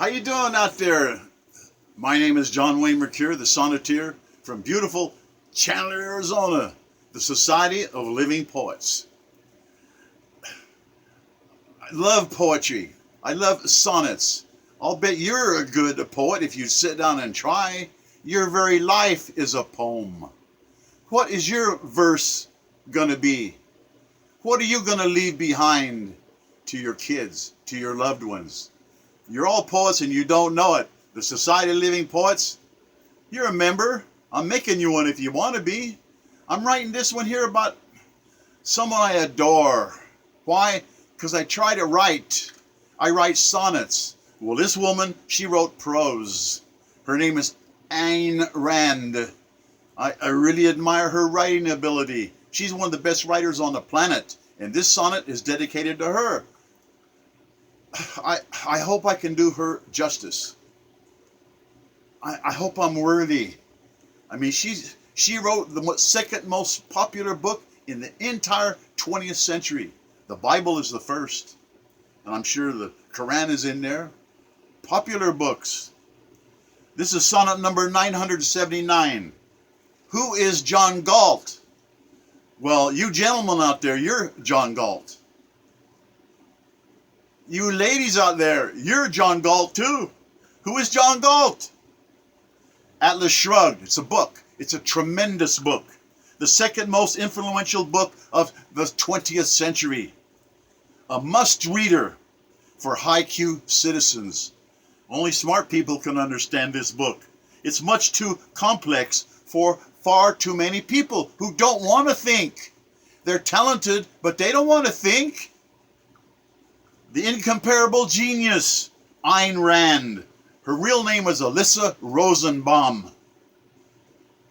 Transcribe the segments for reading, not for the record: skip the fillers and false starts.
How you doing out there? My name is John Wayne Mercure, the Sonneteer, from beautiful Chandler, Arizona, the Society of Living Poets. I love poetry. I love sonnets. I'll bet you're a good poet if you sit down and try. Your very life is a poem. What is your verse gonna be? What are you gonna leave behind to your kids, to your loved ones? You're all poets and you don't know it. The Society of Living Poets, you're a member. I'm making you one if you want to be. I'm writing this one here about someone I adore. Why? Because I try to write. I write sonnets. Well, this woman, she wrote prose. Her name is Ayn Rand. I really admire her writing ability. She's one of the best writers on the planet, and this sonnet is dedicated to her. I hope I can do her justice. I hope I'm worthy. I mean, she wrote the second most popular book in the entire 20th century. The Bible is the first, and I'm sure the Quran is in there. Popular books. This is sonnet number 979. Who is John Galt? Well, you gentlemen out there, you're John Galt. You ladies out there, you're John Galt too. Who is John Galt? Atlas Shrugged. It's a book. It's a tremendous book. The second most influential book of the 20th century. A must-reader for high-Q citizens. Only smart people can understand this book. It's much too complex for far too many people who don't want to think. They're talented, but they don't want to think. The incomparable genius, Ayn Rand. Her real name was Alyssa Rosenbaum.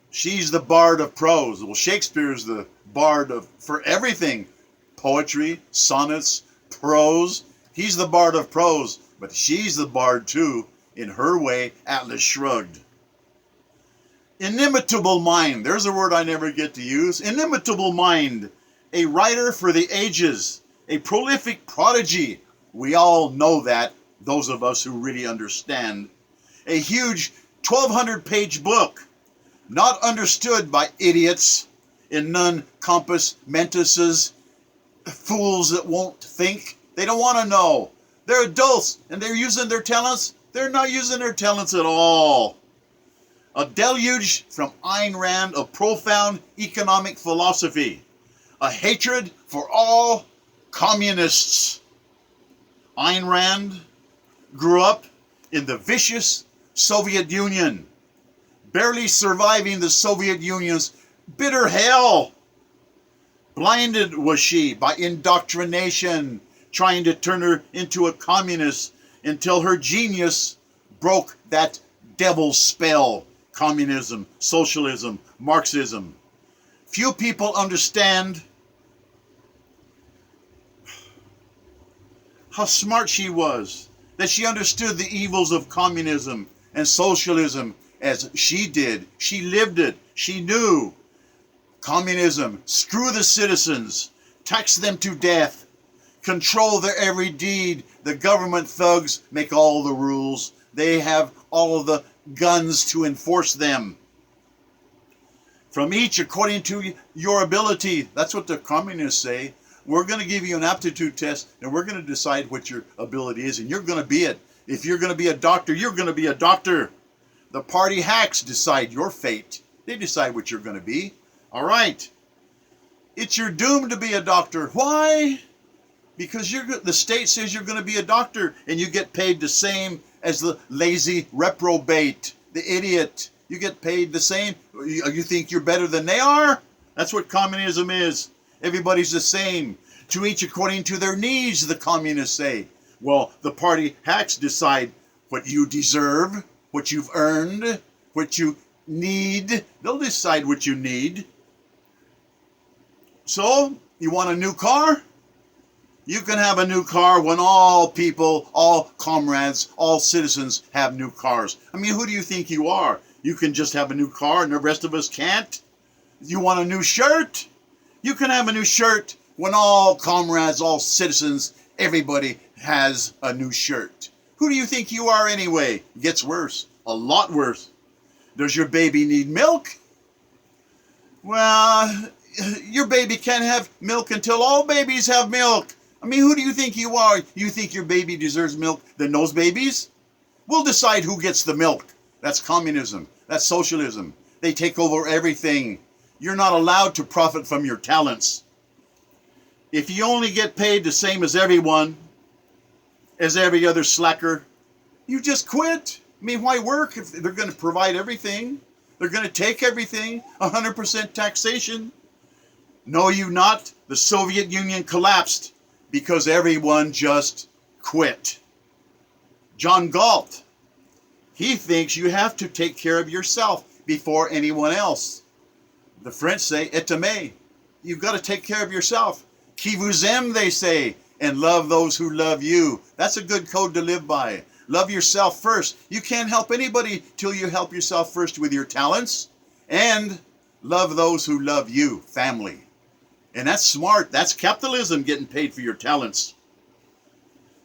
She's the bard of prose. Well, Shakespeare's the bard for everything. Poetry, sonnets, prose. He's the bard of prose, but she's the bard too, in her way, Atlas Shrugged. Inimitable mind. There's a word I never get to use. Inimitable mind. A writer for the ages. A prolific prodigy. We all know that, those of us who really understand. A huge 1,200-page book, not understood by idiots in non-compass mentis, fools that won't think. They don't want to know. They're adults and they're using their talents. They're not using their talents at all. A deluge from Ayn Rand of profound economic philosophy. A hatred for all communists. Ayn Rand grew up in the vicious Soviet Union, barely surviving the Soviet Union's bitter hell. Blinded was she by indoctrination, trying to turn her into a communist until her genius broke that devil's spell. Communism, socialism, Marxism. Few people understand how smart she was, that she understood the evils of communism and socialism as she did. She lived it. She knew. Communism, screw the citizens, tax them to death, control their every deed. The government thugs make all the rules. They have all of the guns to enforce them. From each according to your ability. That's what the communists say. We're going to give you an aptitude test, and we're going to decide what your ability is, and you're going to be it. If you're going to be a doctor, you're going to be a doctor. The party hacks decide your fate. They decide what you're going to be. All right. It's your doom to be a doctor. Why? Because the state says you're going to be a doctor, and you get paid the same as the lazy reprobate, the idiot. You get paid the same. You think you're better than they are? That's what communism is. Everybody's the same. To each according to their needs, the communists say. Well, the party hacks decide what you deserve, what you've earned, what you need. They'll decide what you need. So, you want a new car? You can have a new car when all people, all comrades, all citizens have new cars. I mean, who do you think you are? You can just have a new car and the rest of us can't? You want a new shirt? You can have a new shirt when all comrades, all citizens, everybody has a new shirt. Who do you think you are anyway? It gets worse, a lot worse. Does your baby need milk? Well, your baby can't have milk until all babies have milk. I mean, who do you think you are? You think your baby deserves milk than those babies? We'll decide who gets the milk. That's communism. That's socialism. They take over everything. You're not allowed to profit from your talents. If you only get paid the same as everyone, as every other slacker, you just quit. I mean, why work if they're going to provide everything? They're going to take everything, 100% taxation. Know you not? The Soviet Union collapsed because everyone just quit. John Galt, he thinks you have to take care of yourself before anyone else. The French say, et me. You've got to take care of yourself. Qui vous aime, they say, and love those who love you. That's a good code to live by. Love yourself first. You can't help anybody till you help yourself first with your talents. And love those who love you, family. And that's smart. That's capitalism, getting paid for your talents.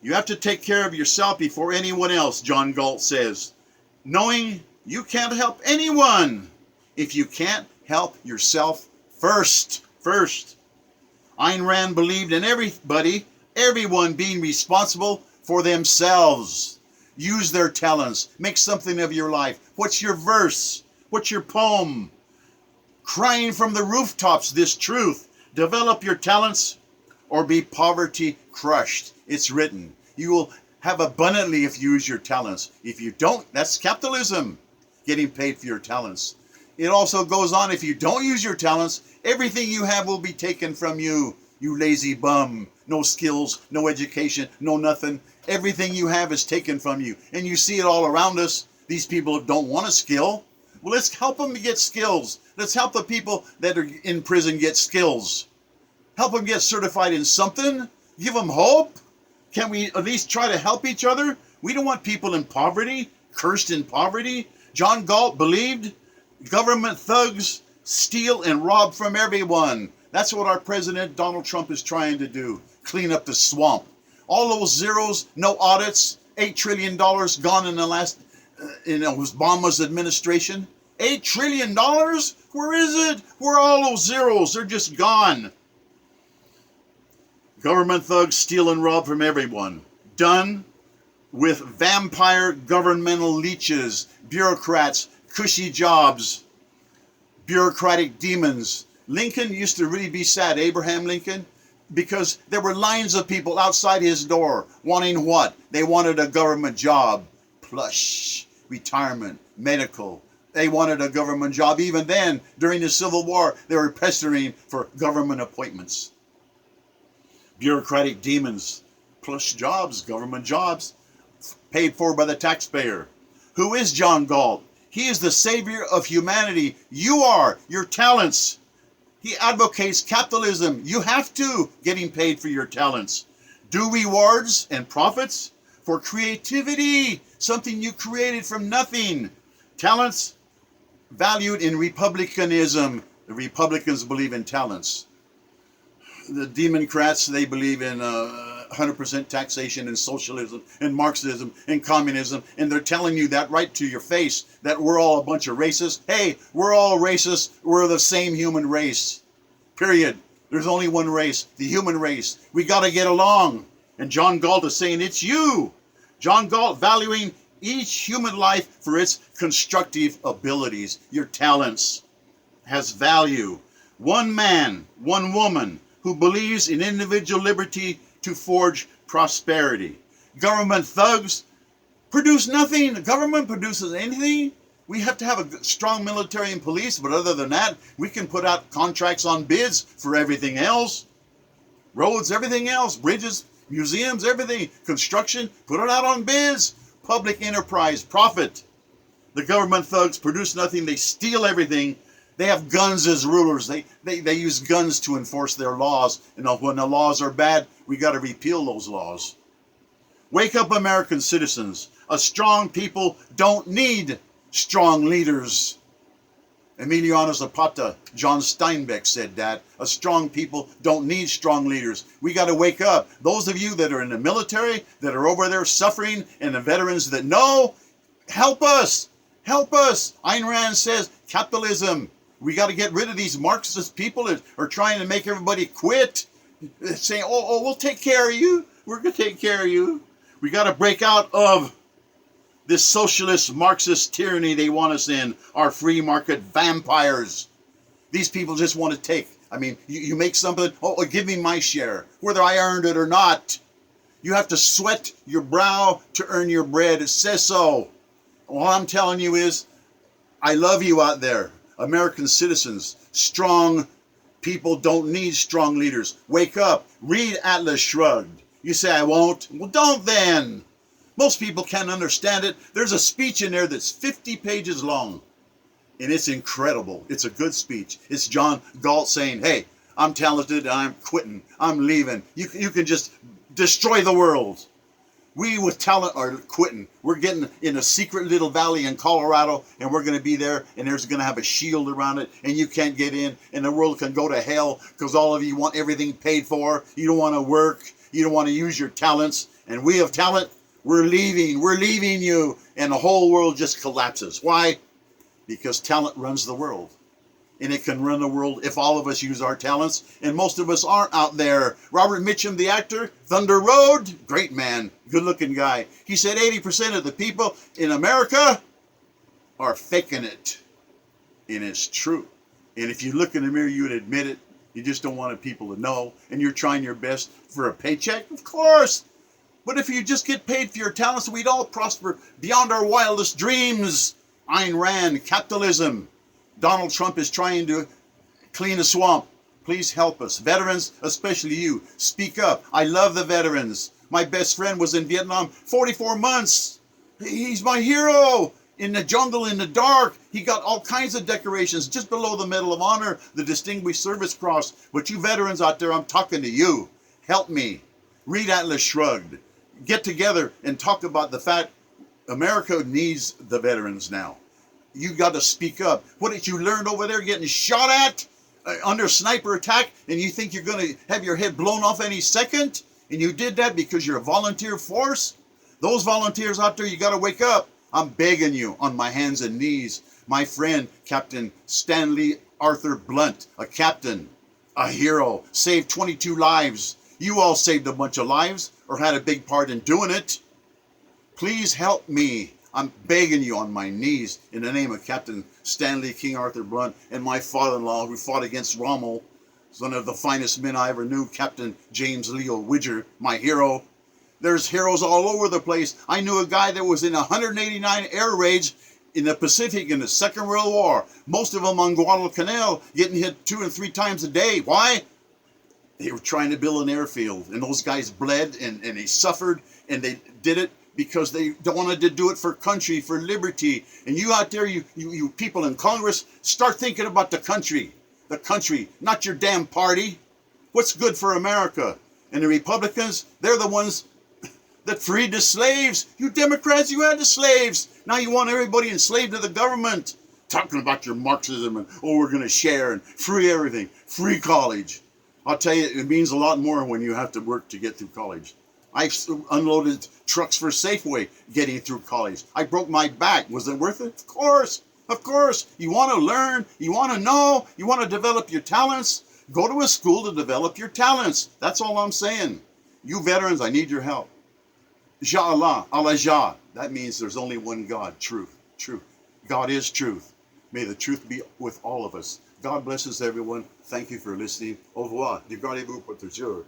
You have to take care of yourself before anyone else, John Galt says. Knowing you can't help anyone if you can't help yourself first. Ayn Rand believed in everyone being responsible for themselves. Use their talents. Make something of your life. What's your verse? What's your poem? Crying from the rooftops this truth. Develop your talents or be poverty crushed. It's written. You will have abundantly if you use your talents. If you don't, that's capitalism, getting paid for your talents. It also goes on, if you don't use your talents, everything you have will be taken from you, you lazy bum. No skills, no education, no nothing. Everything you have is taken from you. And you see it all around us. These people don't want a skill. Well, let's help them get skills. Let's help the people that are in prison get skills. Help them get certified in something. Give them hope. Can we at least try to help each other? We don't want people in poverty, cursed in poverty. John Galt believed government thugs steal and rob from everyone. That's what our President Donald Trump is trying to do. Clean up the swamp. All those zeros, no audits, $8 trillion gone in the last, Obama's administration. $8 trillion? Where is it? Where are all those zeros? They're just gone. Government thugs steal and rob from everyone. Done with vampire governmental leeches, bureaucrats, cushy jobs, bureaucratic demons. Lincoln used to really be sad, Abraham Lincoln, because there were lines of people outside his door wanting what? They wanted a government job, plush, retirement, medical. They wanted a government job. Even then, during the Civil War, they were pestering for government appointments. Bureaucratic demons, plush jobs, government jobs, paid for by the taxpayer. Who is John Galt? He is the savior of humanity. You are, your talents. He advocates capitalism. You have to, getting paid for your talents. Do rewards and profits for creativity, something you created from nothing. Talents valued in republicanism. The Republicans believe in talents. The Democrats, they believe in 100% taxation and socialism and Marxism and communism, and they're telling you that right to your face, that we're all a bunch of racists. Hey, we're all racist. We're the same human race. Period. There's only one race, the human race. We got to get along. And John Galt is saying it's you. John Galt valuing each human life for its constructive abilities. Your talents has value. One man, one woman who believes in individual liberty to forge prosperity. Government thugs produce nothing. The government produces anything. We have to have a strong military and police, but other than that, we can put out contracts on bids for everything else. Roads, everything else, bridges, museums, everything, construction, put it out on bids. Public enterprise, profit. The government thugs produce nothing. They steal everything. They have guns as rulers. They use guns to enforce their laws. And when the laws are bad, we got to repeal those laws. Wake up, American citizens. A strong people don't need strong leaders. Emiliano Zapata, John Steinbeck said that. A strong people don't need strong leaders. We got to wake up. Those of you that are in the military, that are over there suffering, and the veterans that know, help us. Help us. Ayn Rand says capitalism. We got to get rid of these Marxist people that are trying to make everybody quit. Saying, oh, we'll take care of you. We're going to take care of you. We got to break out of this socialist Marxist tyranny they want us in, our free market vampires. These people just want to take. I mean, you make something, oh, give me my share, whether I earned it or not. You have to sweat your brow to earn your bread. It says so. All I'm telling you is, I love you out there, American citizens. Strong people don't need strong leaders. Wake up. Read Atlas Shrugged. You say, I won't. Well, don't then. Most people can't understand it. There's a speech in there that's 50 pages long. And it's incredible. It's a good speech. It's John Galt saying, hey, I'm talented and I'm quitting. I'm leaving. You can just destroy the world. We with talent are quitting. We're getting in a secret little valley in Colorado, and we're going to be there, and there's going to have a shield around it, and you can't get in, and the world can go to hell because all of you want everything paid for. You don't want to work. You don't want to use your talents. And we have talent. We're leaving you, and the whole world just collapses. Why? Because talent runs the world, and it can run the world if all of us use our talents, and most of us aren't out there. Robert Mitchum, the actor, Thunder Road, great man, good-looking guy. He said 80% of the people in America are faking it, and it's true. And if you look in the mirror, you would admit it. You just don't want people to know, and you're trying your best for a paycheck, of course. But if you just get paid for your talents, we'd all prosper beyond our wildest dreams. Ayn Rand, capitalism. Donald Trump is trying to clean the swamp. Please help us. Veterans, especially you, speak up. I love the veterans. My best friend was in Vietnam 44 months. He's my hero. In the jungle, in the dark. He got all kinds of decorations just below the Medal of Honor, the Distinguished Service Cross. But you veterans out there, I'm talking to you. Help me. Read Atlas Shrugged. Get together and talk about the fact America needs the veterans now. You got to speak up. What did you learn over there getting shot at under sniper attack, and you think you're going to have your head blown off any second? And you did that because you're a volunteer force? Those volunteers out there, you got to wake up. I'm begging you on my hands and knees. My friend, Captain Stanley Arthur Blunt, a captain, a hero, saved 22 lives. You all saved a bunch of lives or had a big part in doing it. Please help me. I'm begging you on my knees in the name of Captain Stanley King Arthur Blunt and my father-in-law who fought against Rommel. One of the finest men I ever knew, Captain James Leo Widger, my hero. There's heroes all over the place. I knew a guy that was in 189 air raids in the Pacific in the Second World War. Most of them on Guadalcanal, getting hit 2 and 3 times a day. Why? They were trying to build an airfield, and those guys bled, and they suffered, and they did it because they wanted to do it for country, for liberty. And you out there, you people in Congress, start thinking about the country, not your damn party. What's good for America? And the Republicans, they're the ones that freed the slaves. You Democrats, you had the slaves. Now you want everybody enslaved to the government. Talking about your Marxism and, oh, we're going to share and free everything, free college. I'll tell you, it means a lot more when you have to work to get through college. I unloaded trucks for Safeway getting through college. I broke my back. Was it worth it? Of course. Of course. You want to learn. You want to know. You want to develop your talents. Go to a school to develop your talents. That's all I'm saying. You veterans, I need your help. Ja Allah, Allah Jah. That means there's only one God. Truth. Truth. God is truth. May the truth be with all of us. God blesses everyone. Thank you for listening. Au revoir. Du gardez-vous pour toujours.